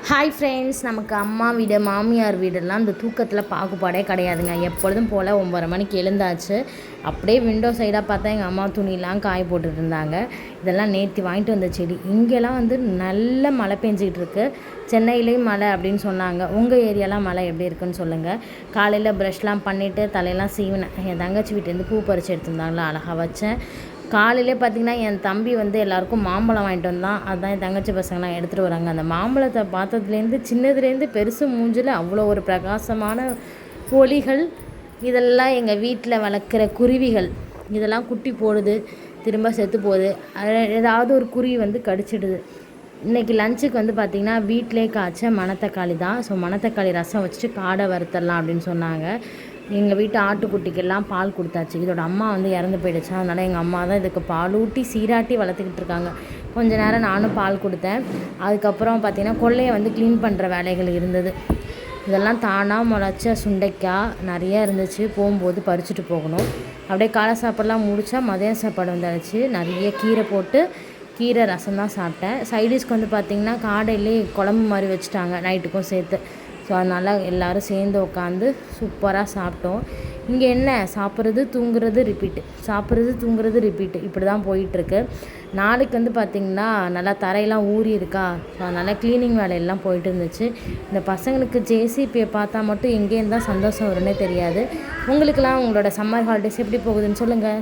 Hi friends, நமக்கு அம்மா வீடு மாமியார் வீடெல்லாம் இந்த தூக்கத்தில் பாகுபாடே கிடையாதுங்க. எப்பொழுதும் போல் 9:30 மணிக்கு எழுந்தாச்சு. அப்படியே விண்டோ சைடாக பார்த்தா எங்கள் அம்மா துணியெலாம் காய போட்டுட்டு இருந்தாங்க. இதெல்லாம் நேற்று வாங்கிட்டு வந்த செடி. இங்கெல்லாம் நல்ல மழை பெஞ்சிக்கிட்டு இருக்குது. சென்னையிலேயும் மழை அப்படின்னு சொன்னாங்க. உங்கள் ஏரியாலாம் மழை எப்படி இருக்குன்னு சொல்லுங்கள். காலையில் ப்ரஷ்லாம் பண்ணிவிட்டு தலையெல்லாம் சீவினேன். என் தங்கச்சி வீட்டிலேருந்து பூ பறித்து எடுத்துருந்தாங்களா, அழகாக வச்சேன். காலையிலே பார்த்திங்கன்னா என் தம்பி எல்லாருக்கும் மாம்பழம் வாங்கிட்டு வந்தான். அதுதான் என் தங்கச்சி பசங்களாம் எடுத்துகிட்டு வராங்க. அந்த மாம்பழத்தை பார்த்ததுலேருந்து சின்னதுலேருந்து பெருசு மூஞ்சில் அவ்வளோ ஒரு பிரகாசமான ஒளிகள். இதெல்லாம் எங்கள் வீட்டில் வளர்க்குற குருவிகள். இதெல்லாம் குட்டி போடுது, திரும்ப செத்து போகுது. ஏதாவது ஒரு குருவி கடிச்சிடுது. இன்றைக்கி லஞ்சுக்கு பார்த்திங்கன்னா வீட்டிலே காய்ச்ச மணத்தக்காளி தான். ஸோ மணத்தக்காளி ரசம் வச்சுட்டு காடை வறுத்தரலாம் அப்படின்னு சொன்னாங்க. எங்கள் வீட்டு ஆட்டுக்குட்டிக்கெல்லாம் பால் கொடுத்தாச்சு. இதோட அம்மா இறந்து போயிடுச்சு. அதனால் எங்கள் அம்மா தான் இதுக்கு பால் ஊட்டி சீராட்டி வளர்த்துக்கிட்டு இருக்காங்க. கொஞ்ச நேரம் நானும் பால் கொடுத்தேன். அதுக்கப்புறம் பார்த்திங்கன்னா கொல்லையை க்ளீன் பண்ணுற வேலைகள் இருந்தது. இதெல்லாம் தானாக முளைச்ச சுண்டைக்காய் நிறையா இருந்துச்சு. போகும்போது பறிச்சுட்டு போகணும். அப்படியே காலை சாப்பாடெலாம் முடித்தா மதியம் சாப்பாடு வந்தாச்சு. நிறைய கீரை போட்டு கீரை ரசம் தான் சாப்பிட்டேன். சைடிஷ்க்கு பார்த்திங்கன்னா காடையிலே குழம்பு மாதிரி வச்சுட்டாங்க நைட்டுக்கும் சேர்த்து. ஸோ அதனால் எல்லோரும் சேர்ந்து உட்காந்து சூப்பராக சாப்பிட்டோம். இங்கே என்ன சாப்பிட்றது தூங்குறது ரிப்பீட்டு, சாப்பிட்றது தூங்குறது ரிப்பீட்டு, இப்படி தான் போயிட்டுருக்கு. நாளைக்கு பார்த்திங்கன்னா நல்லா தரையெல்லாம் ஊறி இருக்கா. ஸோ அதனால் க்ளீனிங் வேலையெல்லாம் போயிட்டு இருந்துச்சு. இந்த பசங்களுக்கு ஜேசிபியை பார்த்தா மட்டும் எங்கேருந்து தான் சந்தோஷம் வரும்னே தெரியாது. உங்களுக்கெல்லாம் உங்களோட சம்மர் ஹாலிடேஸ் எப்படி போகுதுன்னு சொல்லுங்கள்.